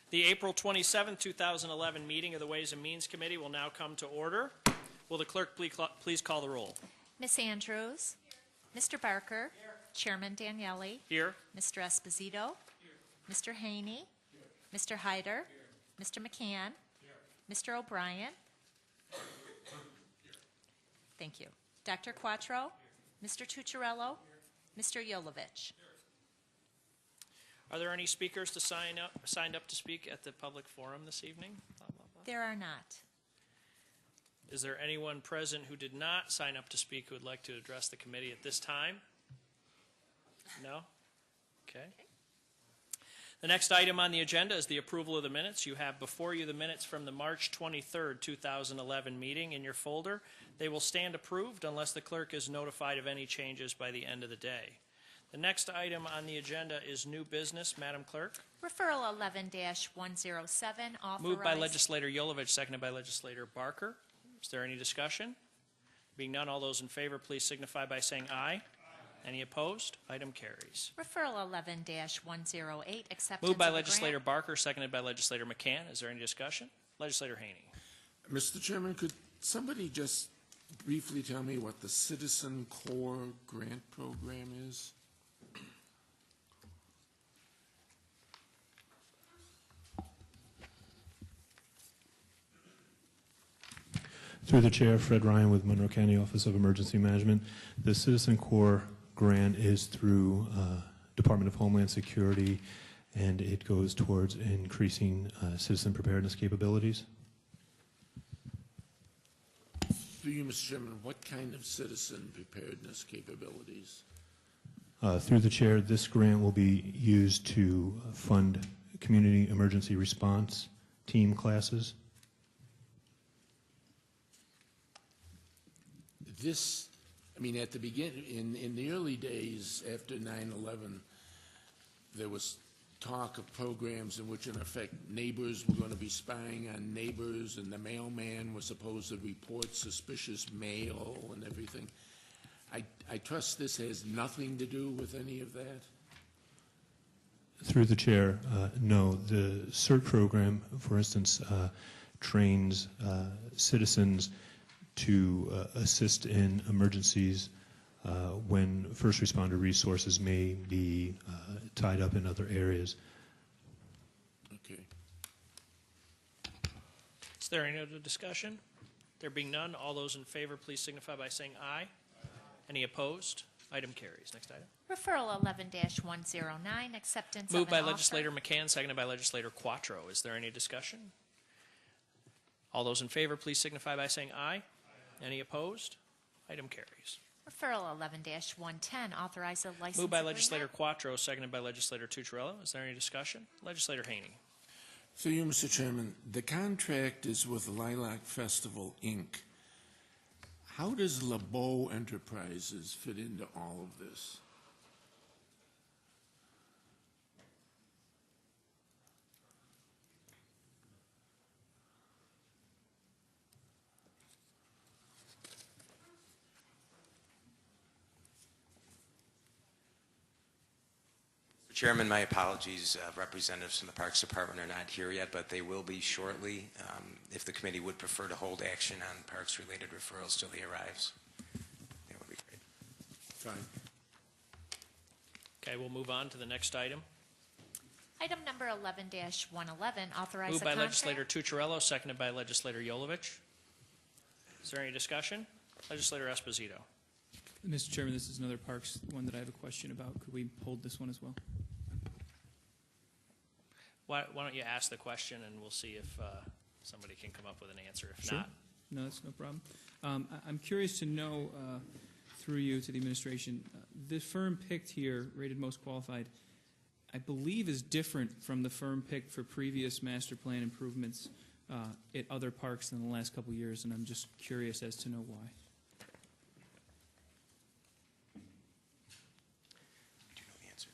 The April 27, 2011 meeting of the Ways and Means Committee will now come to order. Will the clerk please call the roll? Ms. Andrews. Here. Mr. Barker. Here. Chairman Daniele. Here. Mr. Esposito. Here. Mr. Haney. Here. Mr. Hyder. Here. Mr. McCann. Here. Mr. O'Brien. Here. Thank you. Dr. Quattro. Here. Mr. Tucciarello. Here. Mr. Yolovich. Here. Are there any speakers to signed up to speak at the public forum this evening? Blah, blah, blah. There are not. Is there anyone present who did not sign up to speak who would like to address the committee at this time? No? Okay. The next item on the agenda is the approval of the minutes. You have before you the minutes from the March 23rd, 2011 meeting in your folder. They will stand approved unless the clerk is notified of any changes by the end of the day. The next item on the agenda is new business. Madam Clerk. Referral 11-107. Authorized. Moved by Legislator Yolovich, seconded by Legislator Barker. Is there any discussion? Being none, all those in favor, please signify by saying aye. Any opposed? Item carries. Referral 11-108. Acceptance. Moved by Legislator Barker, seconded by Legislator McCann. Is there any discussion? Legislator Haney. Mr. Chairman, could somebody just briefly tell me what the Citizen Corps grant program is? Through the chair, Fred Ryan with Monroe County Office of Emergency Management. The Citizen Corps grant is through Department of Homeland Security, and it goes towards increasing citizen preparedness capabilities. Through you, Mr. Chairman, what kind of citizen preparedness capabilities? Through the chair, this grant will be used to fund community emergency response team classes. This, I mean, at the beginning, in the early days after 9/11, there was talk of programs in which, in effect, neighbors were going to be spying on neighbors, and the mailman was supposed to report suspicious mail and everything. I trust this has nothing to do with any of that? Through the chair, no. The CERT program, for instance, trains citizens to assist in emergencies when first responder resources may be tied up in other areas. Okay. Is there any other discussion? There being none, all those in favor, please signify by saying aye. Any opposed? Item carries. Next item. Referral 11-109. Acceptance. Moved by of an Legislator offer. McCann, seconded by Legislator Quattro. Is there any discussion? All those in favor, please signify by saying aye. Any opposed? Item carries. Referral 11-110. Authorize a license. Moved by agreement. Legislator Quattro, seconded by Legislator Tucciarello. Is there any discussion? Legislator Haney. Through you, Mr. Chairman, the contract is with Lilac Festival, Inc. How does LeBeau Enterprises fit into all of this? Chairman, my apologies. Representatives from the Parks Department are not here yet, but they will be shortly. If the committee would prefer to hold action on parks-related referrals till he arrives, that would be great. Fine. Okay, we'll move on to the next item. Item number 11-111. Authorize Moved a by contract. Legislator Tucciarello, seconded by Legislator Yolovich. Is there any discussion? Legislator Esposito. Mr. Chairman, this is another Parks one that I have a question about. Could we hold this one as well? Why don't you ask the question, and we'll see if somebody can come up with an answer. If Sure. not, No, that's no problem. I'm curious to know, through you to the administration, the firm picked here, rated most qualified, I believe is different from the firm picked for previous master plan improvements at other parks in the last couple of years, and I'm just curious as to know why. Do you know the answer?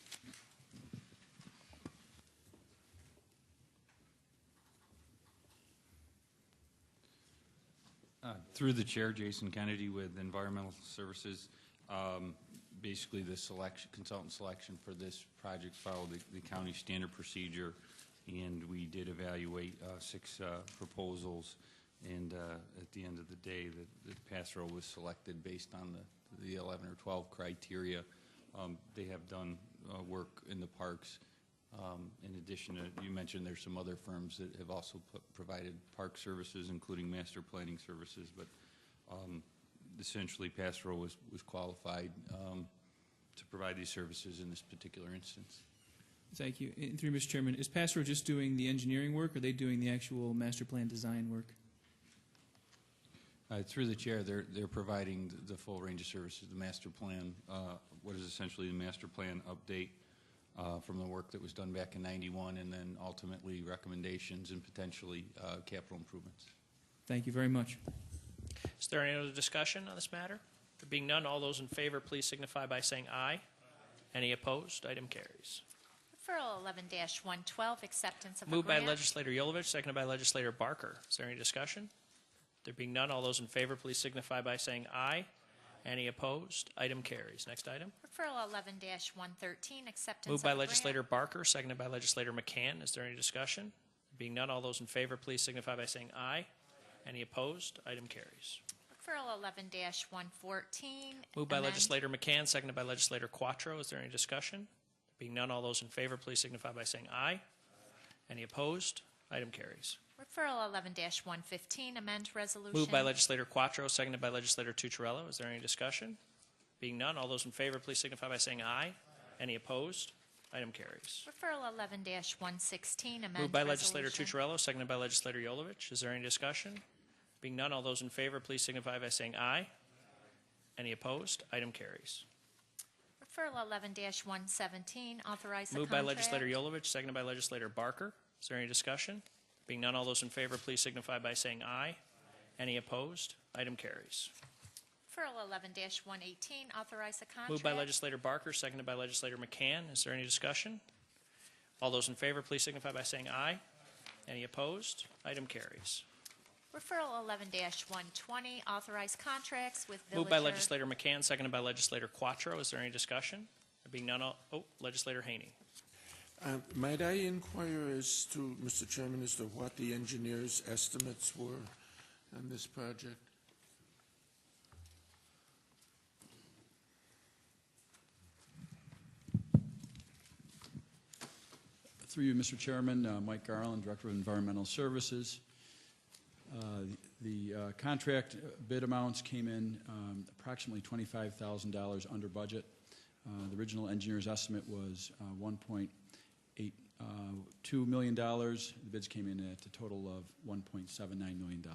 Through the chair, Jason Kennedy with Environmental Services. Basically, the consultant selection for this project followed the county standard procedure and we did evaluate 6 proposals, and at the end of the day, the Passero was selected based on the 11 or 12 criteria. They have done work in the parks. In addition to, you mentioned there's some other firms that have also provided park services, including master planning services, but essentially Passero was qualified to provide these services in this particular instance. Thank you. And through Mr. Chairman, is Passero just doing the engineering work, or are they doing the actual master plan design work? Through the chair, they're providing the full range of services, the master plan, what is essentially the master plan update from the work that was done back in '91, and then ultimately recommendations and potentially capital improvements. Thank you very much. Is there any other discussion on this matter? There being none, all those in favor, please signify by saying aye. Any opposed? Item carries. Referral 11-112, acceptance of a Moved by grant. legislator Yolovich, seconded by legislator Barker. Is there any discussion? There being none, all those in favor, please signify by saying aye. Any opposed? Item carries. Next item. Referral 11-113, acceptance Moved by of a legislator grant. Barker, seconded by legislator McCann. Is there any discussion? Being none, all those in favor, please signify by saying aye. Any opposed? Item carries. Referral 11-114. Moved by amend- legislator McCann, seconded by legislator Quattro. Is there any discussion? Being none, all those in favor, please signify by saying aye. Any opposed? Item carries. Referral 11-115, amend resolution. Moved by legislator Quattro, seconded by legislator Tucciarello. Is there any discussion? Being none, all those in favor, please signify by saying aye. Any opposed? Item carries. Referral 11-116, amend Moved by legislator resolution. Tucciarello, seconded by legislator Yolovich. Is there any discussion? Being none, all those in favor, please signify by saying aye. Any opposed? Item carries. Referral 11-117, authorize the Moved by contract. legislator Yolovich, seconded by legislator Barker. Is there any discussion? Being none, all those in favor, please signify by saying aye. Any opposed? Item carries. Referral 11-118, authorize the contract. Moved by legislator Barker, seconded by legislator McCann. Is there any discussion? All those in favor, please signify by saying aye. Any opposed? Item carries. Referral 11-120, authorize contracts with Villager. Moved by legislator McCann, seconded by legislator Quattro. Is there any discussion? There being none, legislator Haney. Might I inquire as to, Mr. Chairman, as to what the engineer's estimates were on this project? Through you, Mr. Chairman, Mike Garland, Director of Environmental Services. The contract bid amounts came in approximately $25,000 under budget. The original engineer's estimate was $1.82 million. The bids came in at a total of $1.79 million.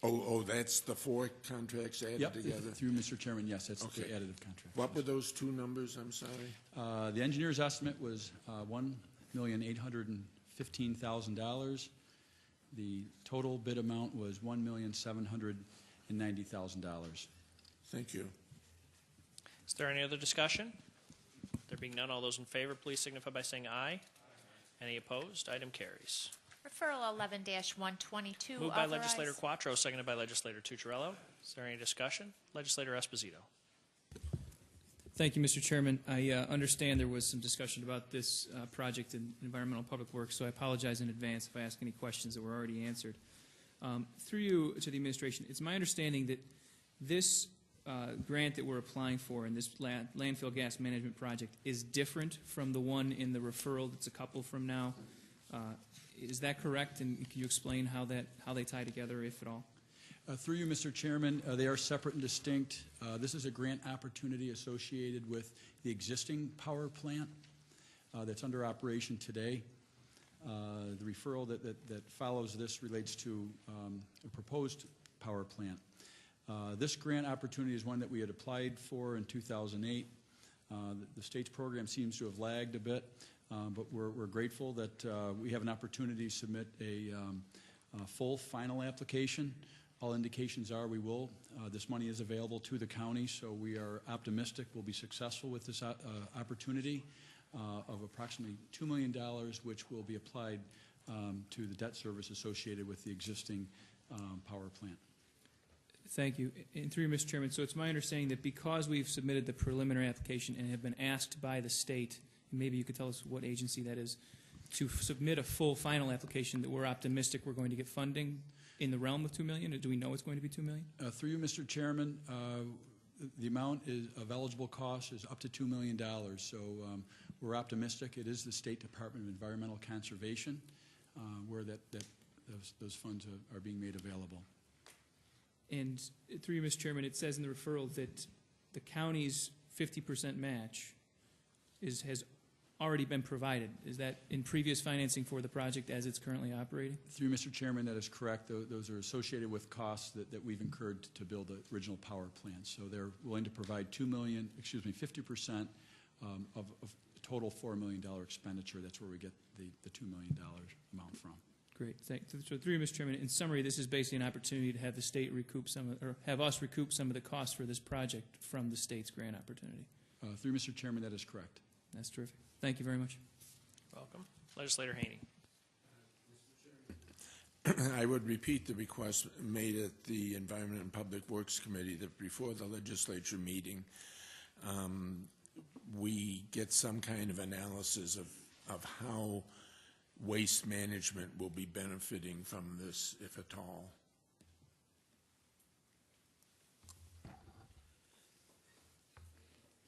Oh, that's the 4 contracts added Yep, together? through Mr. Chairman, yes, that's Okay. the additive contract. What were those 2 numbers, I'm sorry? The engineer's estimate was $1,815,000. The total bid amount was $1,790,000. Thank you. Is there any other discussion? There being none, all those in favor, please signify by saying aye. Any opposed? Item carries. Referral 11-122, Moved by authorize. legislator Quattro, seconded by legislator Tucciarello. Is there any discussion? Legislator Esposito. Thank you, Mr. Chairman. I understand there was some discussion about this project in Environmental Public Works, so I apologize in advance if I ask any questions that were already answered. Through you to the administration, it's my understanding that this grant that we're applying for in this landfill gas management project is different from the one in the referral that's a couple from now. Is that correct? And can you explain how they tie together, if at all? Through you, Mr. Chairman, they are separate and distinct. This is a grant opportunity associated with the existing power plant that's under operation today. The referral that follows this relates to a proposed power plant. This grant opportunity is one that we had applied for in 2008. The state's program seems to have lagged a bit, but we're grateful that we have an opportunity to submit a full final application. All indications are we will. This money is available to the county, so we are optimistic we'll be successful with this opportunity of approximately $2 million, which will be applied to the debt service associated with the existing power plant. Thank you. And through you, Mr. Chairman, so it's my understanding that because we've submitted the preliminary application and have been asked by the state maybe you could tell us what agency that is, to submit a full final application that we're optimistic we're going to get funding in the realm of $2 million, or do we know it's going to be $2 million? Through you, Mr. Chairman, the amount of eligible cost is up to $2 million, so we're optimistic. It is the State Department of Environmental Conservation where those funds are being made available. And through you, Mr. Chairman, it says in the referral that the county's 50% match has already been provided. Is that in previous financing for the project as it's currently operating? Through you, Mr. Chairman, that is correct. Those are associated with costs that we've incurred to build the original power plant. So they're willing to provide 50% of total $4 million expenditure. That's where we get the $2 million amount from. Great. So through you, Mr. Chairman, in summary, this is basically an opportunity to have the state recoup have us recoup some of the costs for this project from the state's grant opportunity. Through you, Mr. Chairman, that is correct. That's terrific. Thank you very much. Welcome. Legislator Haney. I would repeat the request made at the Environment and Public Works Committee that before the legislature meeting, we get some kind of analysis of how waste management will be benefiting from this, if at all.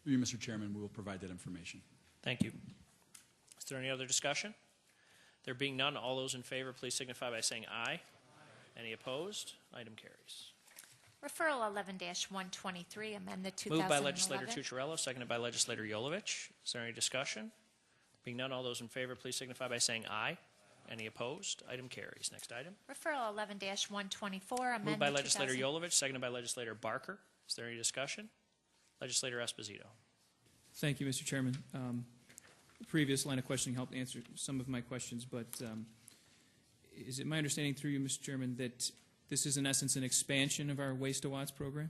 Through you, Mr. Chairman, we will provide that information. Thank you. Is there any other discussion? There being none, all those in favor, please signify by saying aye. Any opposed? Item carries. Referral 11-123, amend the 2011. Moved by Legislator Tucciarello, seconded by Legislator Yolovich. Is there any discussion? Being none, all those in favor, please signify by saying aye. Any opposed? Item carries. Next item. Referral 11-124, amend Moved by the Legislator 2000. Yolovich, seconded by Legislator Barker. Is there any discussion? Legislator Esposito. Thank you, Mr. Chairman. The previous line of questioning helped answer some of my questions, but is it my understanding through you, Mr. Chairman, that this is in essence an expansion of our Waste to Watts program?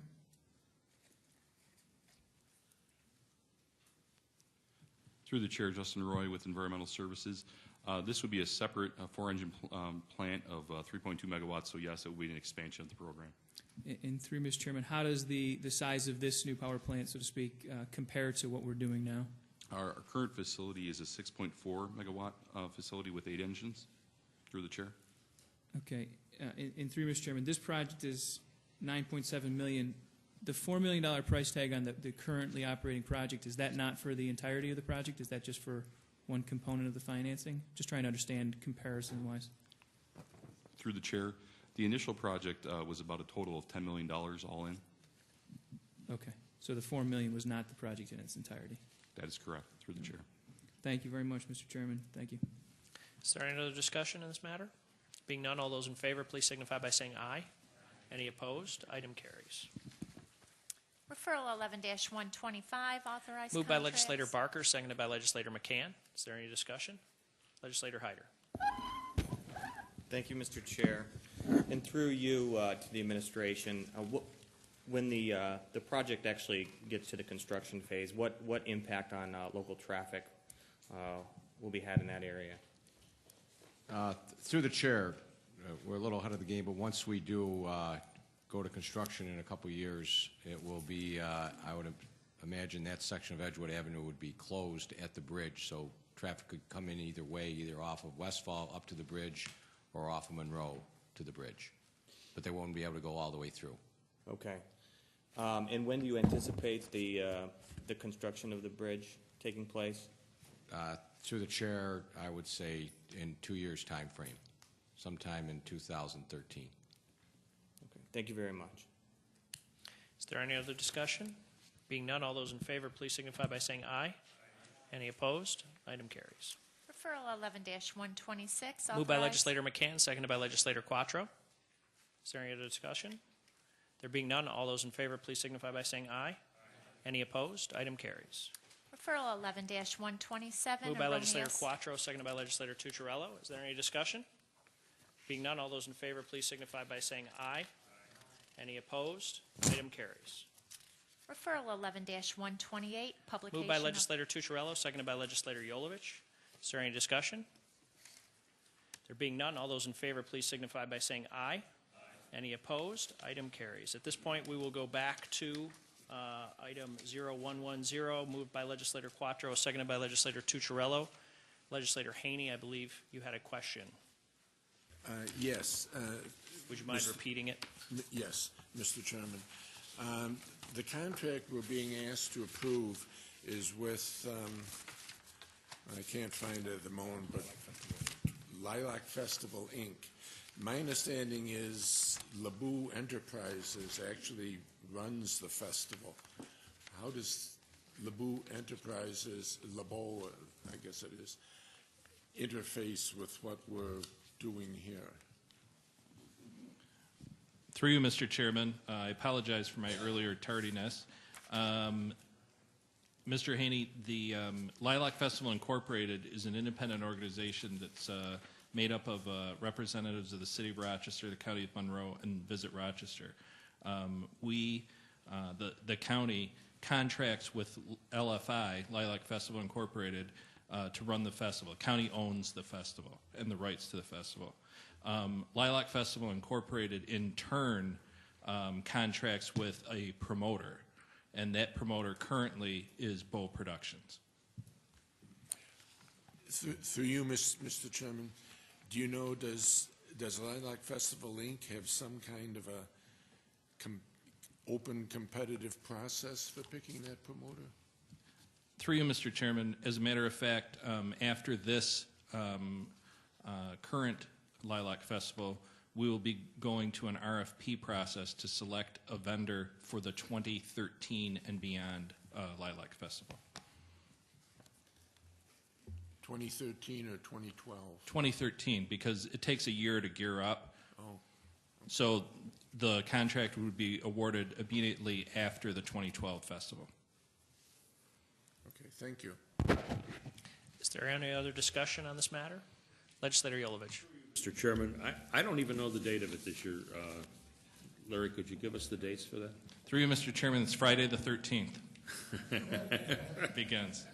Through the chair, Justin Roy with Environmental Services. This would be a separate four-engine plant of 3.2 megawatts, so yes, it would be an expansion of the program. And through Mr. Chairman, how does the size of this new power plant, so to speak, compare to what we're doing now? Our current facility is a 6.4 megawatt facility with 8 engines. Through the chair. Okay. And through Mr. Chairman, this project is $9.7 million. The $4 million price tag on the currently operating project, is that not for the entirety of the project? Is that just for one component of the financing? Just trying to understand comparison-wise. Through the chair, the initial project was about a total of $10 million all in. Okay. So the $4 million was not the project in its entirety. That is correct. Through the chair. Thank you very much, Mr. Chairman. Thank you. Is there any other discussion in this matter? Being none, all those in favor, please signify by saying aye. Any opposed? Item carries. Referral 11-125, authorized Moved by contracts. Legislator Barker, seconded by Legislator McCann. Is there any discussion? Legislator Hyder. Thank you, Mr. Chair. And through you to the administration, when the project actually gets to the construction phase, what impact on local traffic will be had in that area? Through the chair, we're a little ahead of the game, but once we do go to construction in a couple of years, it will be, I would imagine that section of Edgewood Avenue would be closed at the bridge, so traffic could come in either way, either off of Westfall up to the bridge or off of Monroe to the bridge. But they won't be able to go all the way through. Okay. And when do you anticipate the construction of the bridge taking place? Through the chair, I would say in 2 years' time frame, sometime in 2013. Okay. Thank you very much. Is there any other discussion? Being none, all those in favor, please signify by saying aye. Any opposed? Item carries. Referral 11-126, Moved by authorized. Legislator McCann, seconded by Legislator Quattro. Is there any other discussion? There being none, all those in favor, please signify by saying aye. Any opposed? Item carries. Referral 11-127, Moved by Legislator erroneous. Quattro, seconded by Legislator Tucciarello. Is there any discussion? Being none, all those in favor, please signify by saying aye. Any opposed? Item carries. Referral 11-128, publication Moved by of- Legislator Tucciarello, seconded by Legislator Yolovich. Is there any discussion? There being none, all those in favor, please signify by saying aye. Any opposed? Item carries. At this point, we will go back to Item 0110, moved by Legislator Quattro, seconded by Legislator Tucciarello. Legislator Haney, I believe you had a question. Yes. Would you mind repeating it? Yes, Mr. Chairman. The contract we're being asked to approve is with, I can't find it at the moment, but Lilac Festival, Inc. My understanding is Lebu Enterprises actually runs the festival. How does Lebu Enterprises, Lebo, I guess it is, interface with what we're doing here? Through you, Mr. Chairman, I apologize for my earlier tardiness. Mr. Haney, the Lilac Festival Incorporated is an independent organization that's made up of representatives of the City of Rochester, the County of Monroe, and Visit Rochester. The county contracts with LFI, Lilac Festival Incorporated, to run the festival. The county owns the festival and the rights to the festival. Lilac Festival Incorporated, in turn, contracts with a promoter, and that promoter currently is Bow Productions. Through you, Mr. Chairman, do you know, does Lilac Festival Inc. have some kind of a open competitive process for picking that promoter? Through you, Mr. Chairman, as a matter of fact, after this current Lilac Festival, we will be going to an RFP process to select a vendor for the 2013 and beyond Lilac Festival. 2013 or 2012? 2013, because it takes a year to gear up. Oh. So the contract would be awarded immediately after the 2012 festival. Okay, thank you. Is there any other discussion on this matter? Legislator Yolovich. Mr. Chairman, I don't even know the date of it this year. Larry, could you give us the dates for that? Through you, Mr. Chairman, it's Friday the 13th. Begins.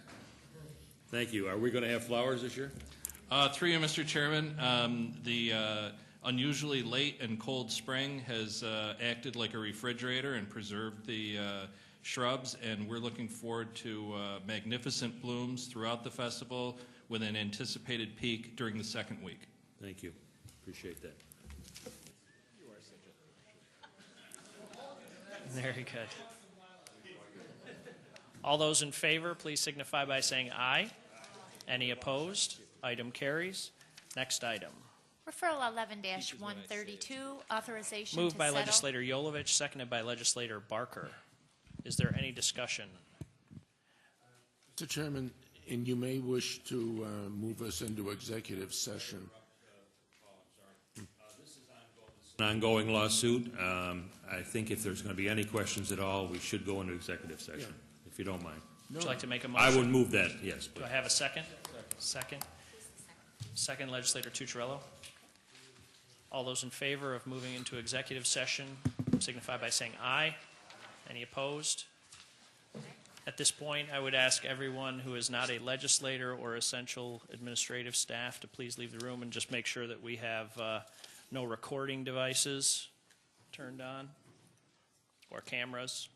Thank you. Are we going to have flowers this year? Through you, Mr. Chairman, the unusually late and cold spring has acted like a refrigerator and preserved the shrubs, and we're looking forward to magnificent blooms throughout the festival with an anticipated peak during the second week. Thank you. Appreciate that. Very good. All those in favor, please signify by saying aye. Any opposed? Item carries. Next item. Referral 11-132, authorization Moved to by settle. Legislator Yolovich, seconded by Legislator Barker. Is there any discussion? Mr. Chairman, and you may wish to move us into executive session. An ongoing lawsuit. I think if there's going to be any questions at all, we should go into executive session, if you don't mind. Would you like to make a motion? I would move that, yes, Do please. I have a second? Second. Second, Legislator Tucciarello. All those in favor of moving into executive session signify by saying aye. Any opposed? At this point, I would ask everyone who is not a legislator or essential administrative staff to please leave the room and just make sure that we have no recording devices turned on or cameras.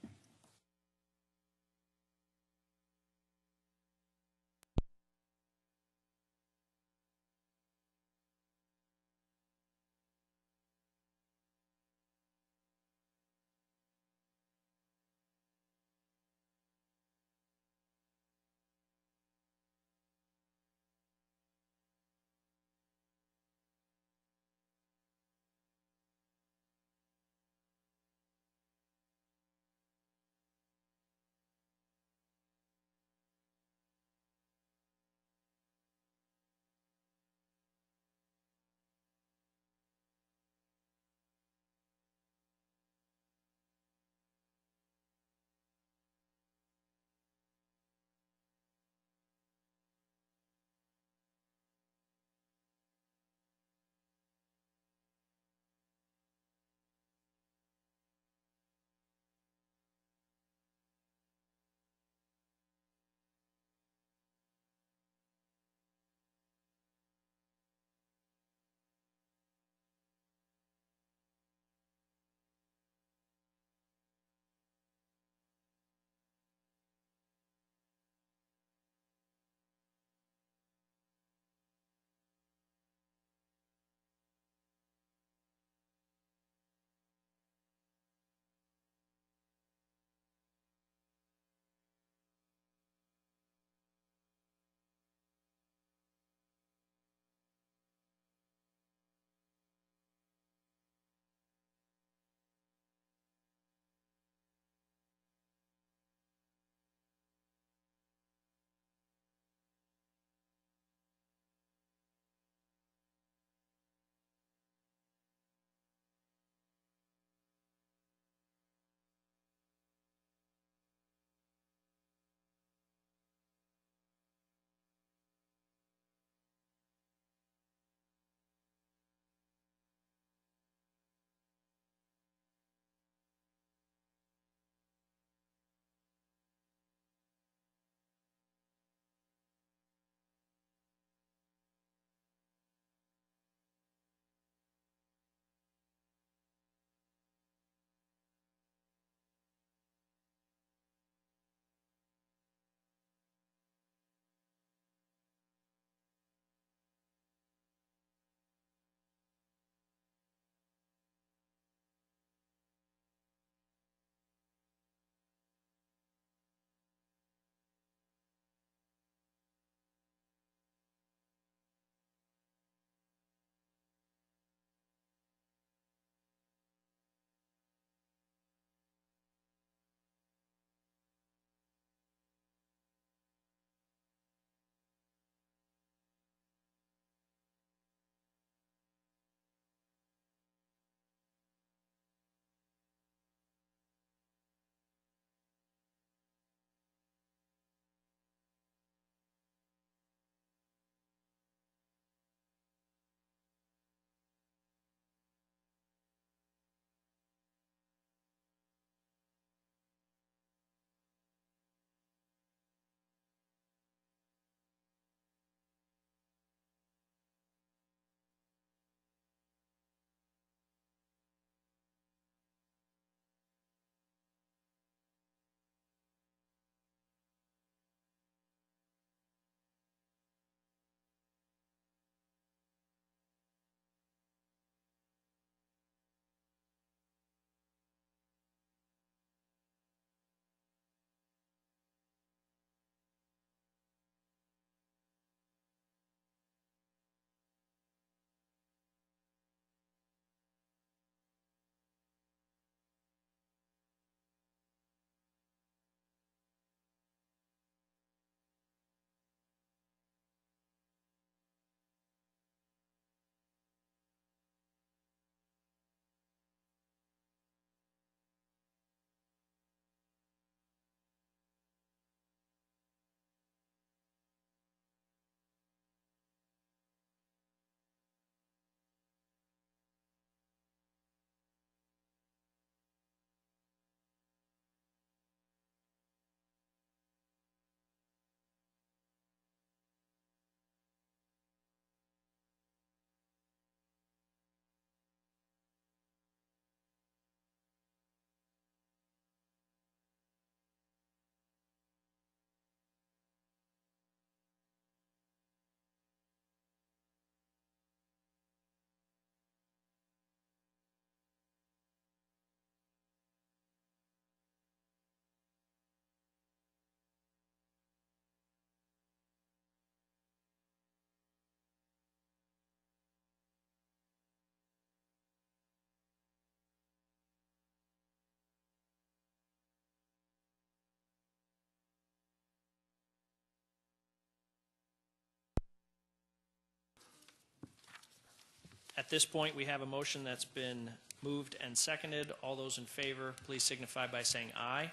this point, we have a motion that's been moved and seconded. All those in favor, please signify by saying aye.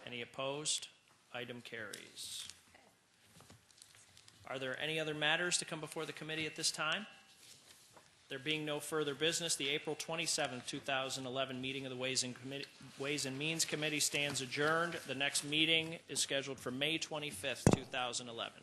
Any opposed? Item carries. Are there any other matters to come before the committee at this time? There being no further business, the April 27, 2011 meeting of the Ways and Means Committee stands adjourned. The next meeting is scheduled for May 25th, 2011.